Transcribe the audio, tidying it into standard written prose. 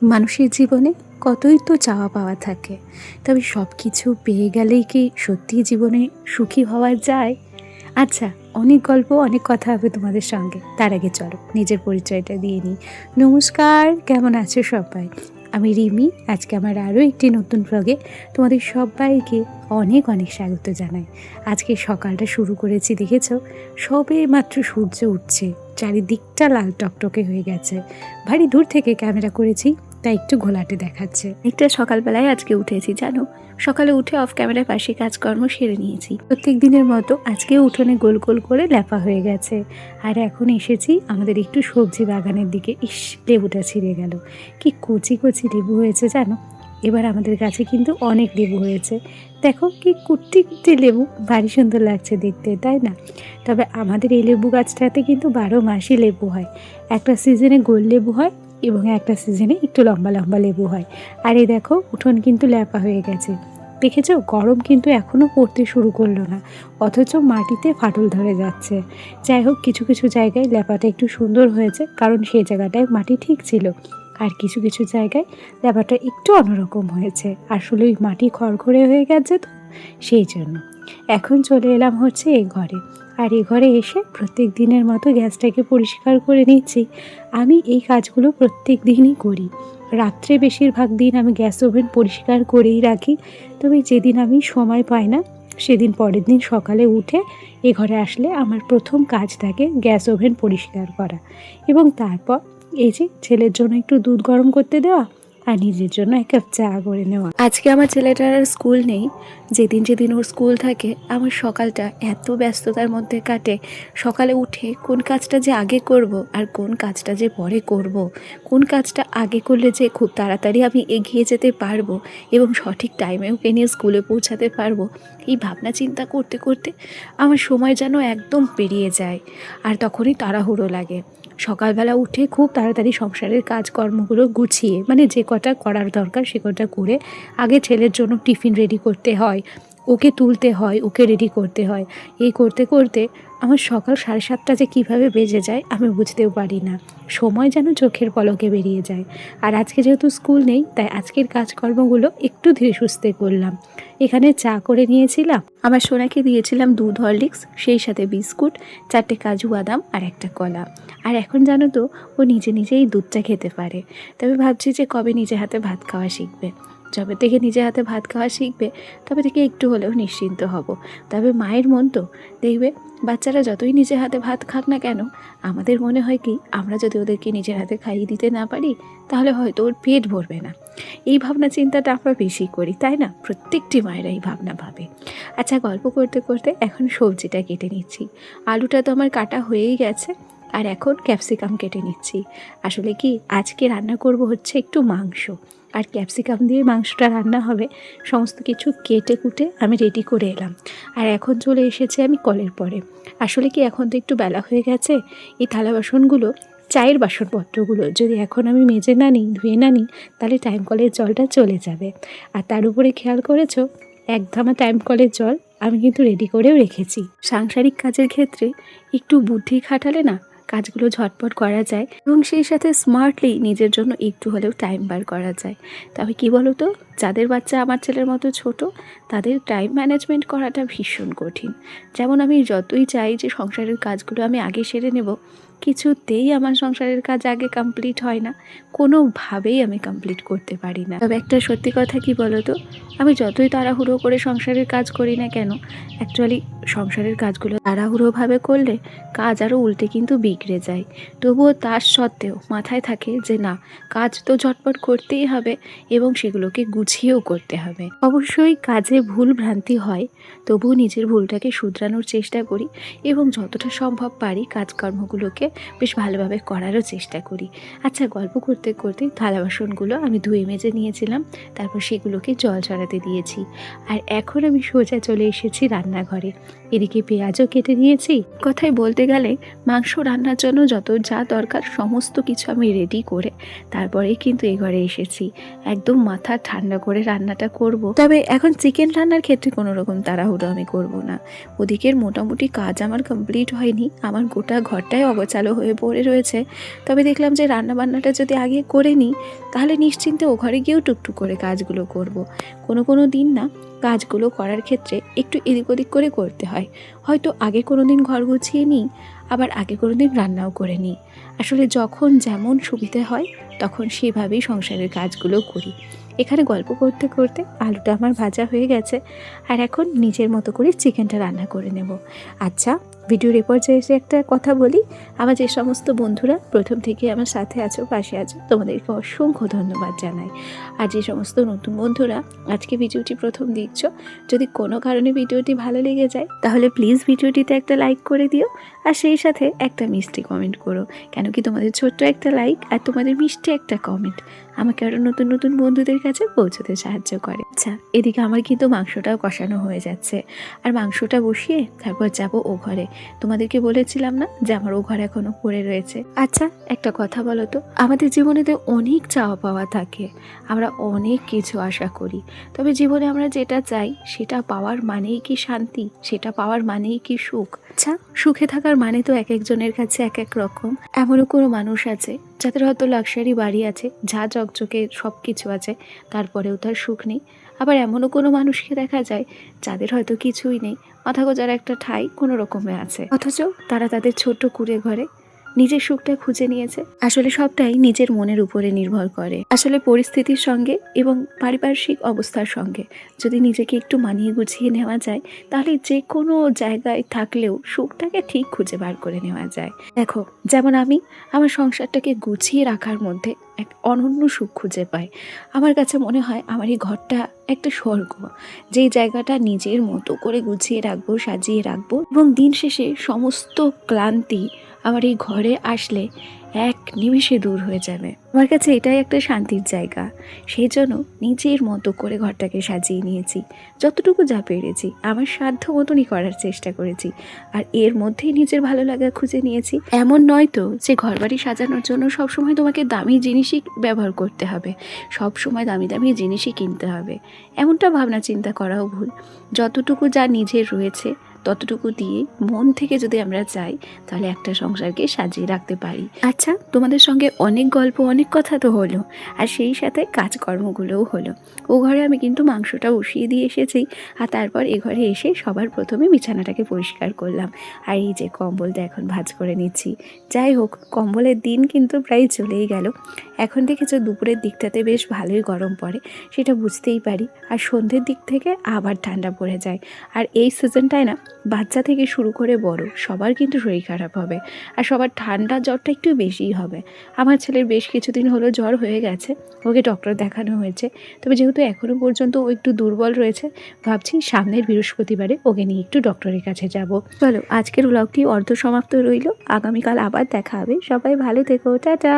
মানুষের জীবনে কতই তো চাওয়া পাওয়া থাকে, তবে সব কিছু পেয়ে গেলেই কি সত্যি জীবনে সুখী হওয়া যায়? আচ্ছা, অনেক গল্প অনেক কথা হবে তোমাদের সঙ্গে। তার আগে চলো নিজের পরিচয়টা দিয়ে নিই। নমস্কার, কেমন আছো সবাই? আমি রিমি। আজকে আমার আরও একটি নতুন ব্লগে তোমাদের সবাইকে অনেক অনেক স্বাগত জানাই। আজকে সকালটা শুরু করেছি, দেখেছো? সবে মাত্র সূর্য উঠছে, চারিদিকটা লাল টকটকে হয়ে গেছে। ভারী দূর থেকে ক্যামেরা করেছি, তাই একটু ঘোলাটে দেখাচ্ছে। একটা সকালবেলায় আজকে উঠেছি, জানো, সকালে উঠে অফ ক্যামেরার পাশে কাজকর্ম সেরে নিয়েছি। প্রত্যেক দিনের মতো আজকে উঠোনে গোল গোল করে ল্যাপা হয়ে গেছে। আর এখন এসেছি আমাদের একটু সবজি বাগানের দিকে। ইস, লেবুটা ছিঁড়ে গেল। কি কচি কচি লেবু হয়েছে জানো। এবার আমাদের গাছে কিন্তু অনেক লেবু হয়েছে। দেখো কি কুট্টি কুট্টি লেবু, ভারী সুন্দর লাগছে দেখতে, তাই না? তবে আমাদের এই লেবু গাছটাতে কিন্তু 12 মাসই লেবু হয়। একটা সিজনে গোল লেবু হয় এবং একটা সিজনে একটু লম্বা লম্বা লেবু হয়। আর এই দেখো, উঠোন কিন্তু ল্যাপা হয়ে গেছে। দেখেছো, গরম কিন্তু এখনও পড়তে শুরু করলো না, অথচ মাটিতে ফাটল ধরে যাচ্ছে। যাই হোক, কিছু কিছু জায়গায় ল্যাপাটা একটু সুন্দর হয়েছে, কারণ সেই জায়গাটায় মাটি ঠিক ছিল। আর কিছু কিছু জায়গায় ল্যাপাটা একটু অন্যরকম হয়েছে, আসলে ওই মাটি খড়খড়ে হয়ে গেছে তো, সেই জন্য। এখন চলে এলাম হচ্ছে এই ঘরে। আর এই ঘরে এসে প্রত্যেক দিনের মতো গ্যাসটাকে পরিষ্কার করে নিচ্ছি। আমি এই কাজগুলো প্রত্যেক দিনই করি। রাত্রে বেশিরভাগ দিন আমি গ্যাস ওভেন পরিষ্কার করেই রাখি। তবে যেদিন আমি সময় পাই না, সেদিন পরের দিন সকালে উঠে এ ঘরে আসলে আমার প্রথম কাজ থাকে গ্যাস ওভেন পরিষ্কার করা। এবং তারপর এই যে ছেলের জন্য একটু দুধ গরম করতে দেওয়া, আর নিজের জন্য এক কাপ চা করে নেওয়া। আজকে আমার ছেলেটার আর স্কুল নেই। যেদিন যেদিন ওর স্কুল থাকে, আমার সকালটা এত ব্যস্ততার মধ্যে কাটে। সকালে উঠে কোন কাজটা যে আগে করব আর কোন কাজটা যে পরে করব, কোন কাজটা আগে করলে যে খুব তাড়াতাড়ি আমি এগিয়ে যেতে পারবো এবং সঠিক টাইমে ওকে নিয়ে স্কুলে পৌঁছাতে পারবো, এই ভাবনা চিন্তা করতে করতে আমার সময় যেন একদম পেরিয়ে যায়। আর তখনই তাড়াহুড়ো লাগে। সকালবেলা উঠে খুব তাড়াতাড়ি সংসারের কাজকর্মগুলো গুছিয়ে, মানে যে কটা করার দরকার সে কটা করে, আগে ছেলের জন্য টিফিন রেডি করতে হয়, ওকে তুলতে হয়, ওকে রেডি করতে হয়। এই করতে করতে আমার সকাল 7:30 যে কীভাবে বেজে যায় আমি বুঝতেও পারি না। সময় যেন চোখের পলকে বেরিয়ে যায়। আর আজকে যেহেতু স্কুল নেই, তাই আজকের কাজকর্মগুলো একটু ধীরে সুস্থে করলাম। এখানে চা করে নিয়েছিলাম, আমার সোনাকে দিয়েছিলাম দুধ হরলিক্স, সেই সাথে বিস্কুট, 4টে কাজু বাদাম আর একটা কলা। আর এখন জানো তো, ও নিজে নিজেই দুধটা খেতে পারে। তবে ভাবছি যে কবে নিজে হাতে ভাত খাওয়া শিখবে। যবে থেকে নিজে হাতে ভাত খাওয়া শিখবে, তবে থেকে একটু হলেও নিশ্চিন্ত হব। তবে মায়ের মন তো, দেখবে বাচ্চারা যতই নিজে হাতে ভাত খাক না কেন, আমাদের মনে হয় কি আমরা যদি ওদেরকে নিজের হাতে খাইয়ে দিতে না পারি, তাহলে হয়তো ওর পেট ভরবে না। এই ভাবনা চিন্তাটা আমরা বেশি করি, তাই না? প্রত্যেকটি মায়েরা এই ভাবনা ভাবে। আচ্ছা, গল্প করতে করতে এখন সবজিটা কেটে নিচ্ছি। আলুটা তো আমার কাটা হয়েই গেছে, আর এখন ক্যাপসিকাম কেটে নিচ্ছি। আসলে কি, আজকে রান্না করব হচ্ছে একটু মাংস, আর ক্যাপসিকাম দিয়ে মাংসটা রান্না হবে। সমস্ত কিছু কেটে কুটে আমি রেডি করে এলাম। আর এখন চলে এসেছে আমি কলের পরে। আসলে কি, এখন তো একটু বেলা হয়ে গেছে। এই থালা বাসনগুলো, চায়ের বাসনপত্রগুলো যদি এখন আমি মেজে না নিই, ধুয়ে না নিই, তাহলে টাইম কলের জলটা চলে যাবে। আর তার উপরে খেয়াল করেছো, এক ধামা টাইম কলের জল আমি কিন্তু রেডি করেও রেখেছি। সাংসারিক কাজের ক্ষেত্রে একটু বুদ্ধি খাটালে না, কাজগুলো ঝটপট করা যায় এবং সেই সাথে স্মার্টলি নিজের জন্য একটু হলেও টাইম বার করা যায়। তবে কি বলো তো, যাদের বাচ্চা আমার ছেলের মতো ছোট, তাদের টাইম ম্যানেজমেন্ট করাটা ভীষণ কঠিন। যেমন আমি যতই চাই যে সংসারের কাজগুলো আমি আগে সেরে নেব, কিছুতেই আমার সংসারের কাজ আগে কমপ্লিট হয় না। কোনোভাবেই আমি কমপ্লিট করতে পারি না। তবে একটা সত্যি কথা কি বলো তো, আমি যতই তাড়াহুড়ো করে সংসারের কাজ করি না কেন, অ্যাকচুয়ালি সংসারের কাজগুলো তাড়াহুড়োভাবে করলে কাজ আরও উল্টে কিন্তু বিগড়ে যায়। তবুও তার সত্ত্বেও মাথায় থাকে যে না, কাজ তো ঝটপট করতেই হবে এবং সেগুলোকে গুছিয়েও করতে হবে। অবশ্যই কাজে ভুল ভ্রান্তি হয়, তবুও নিজের ভুলটাকে শুধরানোর চেষ্টা করি এবং যতটা সম্ভব পারি কাজকর্মগুলোকে বেশ ভালোভাবে করারও চেষ্টা করি। আচ্ছা, গল্প করতে করতে থালা বাসনগুলো আমি ধুয়ে মেজে নিয়েছিলাম, তারপর সেগুলোকে জল ঝরাতে দিয়েছি। আর এখন আমি সোজা চলে এসেছি রান্নাঘরে। এদিকে পেঁয়াজও কেটে নিয়েছি। কথায় বলতে গেলে, মাংস রান্নার জন্য যত যা দরকার সমস্ত কিছু আমি রেডি করে তারপরেই কিন্তু এই ঘরে এসেছি। একদম মাথা ঠান্ডা করে রান্নাটা করব। তবে এখন চিকেন রান্নার ক্ষেত্রে কোনো রকম তাড়াহুড়ো আমি করব না। ওদিকের মোটামুটি কাজ আমার কমপ্লিট হয়নি, আমার গোটা ঘরটাই অগোছালো গোছালো হয়ে পড়ে রয়েছে, তবে দেখলাম যে রান্নাবান্নাটা যদি আগে করে নিই তাহলে নিশ্চিন্তে ও ঘরে গিয়েও টুকটুক করে কাজগুলো করব। কোনো দিন না কাজগুলো করার ক্ষেত্রে একটু এদিক ওদিক করে করতে হয়। হয়তো আগে কোনো দিন ঘর গুছিয়ে নিই, আবার আগে কোনো দিন রান্নাও করে নিই। আসলে যখন যেমন সুবিধে হয় তখন সেভাবেই সংসারের কাজগুলো করি। এখানে গল্প করতে করতে আলুটা আমার ভাজা হয়ে গেছে, আর এখন নিজের মতো করে চিকেনটা রান্না করে নেব। আচ্ছা, ভিডিওর এ পর্যায়ে এসে একটা কথা বলি, আমার যে সমস্ত বন্ধুরা প্রথম থেকে আমার সাথে আছো, পাশে আছো, তোমাদেরকে অসংখ্য ধন্যবাদ জানাই। আর যে সমস্ত নতুন বন্ধুরা আজকে ভিডিওটি প্রথম দেখছো, যদি কোনো কারণে ভিডিওটি ভালো লেগে যায় তাহলে প্লিজ ভিডিওটিতে একটা লাইক করে দিও, আর সেই সাথে একটা মিষ্টি কমেন্ট করো। কেন কি তোমাদের ছোট্ট একটা লাইক আর তোমাদের মিষ্টি একটা কমেন্ট আমাকে আরও নতুন নতুন বন্ধুদের কাছে পৌঁছতে সাহায্য করে। আচ্ছা, এদিকে আমার কিন্তু মাংসটাও কষানো হয়ে যাচ্ছে, আর মাংসটা বসিয়ে তারপর যাব ও ঘরে। তোমাদেরকে বলেছিলাম না যে আমার ও ঘর এখনো পড়ে রয়েছে। আচ্ছা, একটা কথা বলো তো, আমাদের জীবনে তো অনেক চাওয়া পাওয়া থাকে, আমরা অনেক কিছু আশা করি, তবে জীবনে আমরা যেটা চাই সেটা পাওয়ার মানেই কি শান্তি, সেটা পাওয়ার মানেই কি সুখ? আচ্ছা, সুখে থাকার মানে তো এক একজনের কাছে এক এক রকম। এমনও কোনো মানুষ আছে যাদের হয়তো লাক্সারি বাড়ি আছে, যা চকচকে সব কিছু আছে, তারপরেও তার সুখ নেই। আবার এমনও কোনো মানুষকে দেখা যায় যাদের হয়তো কিছুই নেই, মাথা গোজার একটা ঠাঁই কোনো রকমে আছে, অথচ তারা তাদের ছোট্ট কুঁড়ে ঘরে নিজের সুখটা খুঁজে নিয়েছে। আসলে সবটাই নিজের মনের উপরে নির্ভর করে। আসলে পরিস্থিতির সঙ্গে এবং পারিপার্শ্বিক অবস্থার সঙ্গে যদি নিজেকে একটু মানিয়ে গুছিয়ে নেওয়া যায়, তাহলে যে কোনো জায়গায় থাকলেও সুখটাকে ঠিক খুঁজে বার করে নেওয়া যায়। দেখো, যেমন আমি আমার সংসারটাকে গুছিয়ে রাখার মধ্যে এক অনন্য সুখ খুঁজে পাই। আমার কাছে মনে হয় আমার এই ঘরটা একটা স্বর্গ, যেই জায়গাটা নিজের মতো করে গুছিয়ে রাখবো, সাজিয়ে রাখবো, এবং দিন শেষে সমস্ত ক্লান্তি আমার এই ঘরে আসলে এক নিমেষে দূর হয়ে যাবে। আমার কাছে এটাই একটা শান্তির জায়গা। সেই জন্য নিজের মতো করে ঘরটাকে সাজিয়ে নিয়েছি, যতটুকু যা পেরেছি আমার সাধ্য মতনই করার চেষ্টা করেছি, আর এর মধ্যেই নিজের ভালো লাগা খুঁজে নিয়েছি। এমন নয় তো যে ঘরবাড়ি সাজানোর জন্য সবসময় তোমাকে দামি জিনিসই ব্যবহার করতে হবে, সবসময় দামি দামি জিনিসই কিনতে হবে, এমনটা ভাবনা চিন্তা করাও ভুল। যতটুকু যা নিজের রয়েছে ততটুকু দিয়ে মন থেকে যদি আমরা চাই তাহলে একটা সংসারকে সাজিয়ে রাখতে পারি। আচ্ছা, তোমাদের সঙ্গে অনেক গল্প, অনেক কথা তো হলো, আর সেই সাথে কাজকর্মগুলোও হলো। ও ঘরে আমি কিন্তু মাংসটা বসিয়ে দিয়ে এসেছি, আর তারপর এ ঘরে এসে সবার প্রথমে বিছানাটাকে পরিষ্কার করলাম, আর এই যে কম্বলটা এখন ভাঁজ করে নিচ্ছি। যাই হোক, কম্বলের দিন কিন্তু প্রায় চলেই গেল। এখন দেখেছো দুপুরের দিকটাতে বেশ ভালোই গরম পড়ে, সেটা বুঝতেই পারি, আর সন্ধ্যের দিক থেকে আবার ঠান্ডা পড়ে যায়। আর এই সিজনটায় না বাচ্চা থেকে শুরু করে বড় সবার কিন্তু শরীর খারাপ হবে, আর সবার ঠান্ডা জ্বরটা একটু বেশিই হবে। আমার ছেলের বেশ কিছুদিন হলো জ্বর হয়ে গেছে, ওকে ডক্টর দেখানো হয়েছে, তবে যেহেতু এখনও পর্যন্ত ও একটু দুর্বল রয়েছে, ভাবছি সামনের বৃহস্পতিবারে ওকে নিয়ে একটু ডক্টরের কাছে যাব। চলো, আজকের ব্লগটি অর্ধ সমাপ্ত রইল, আগামীকাল আবার দেখা হবে। সবাই ভালো থেকো, টাটা।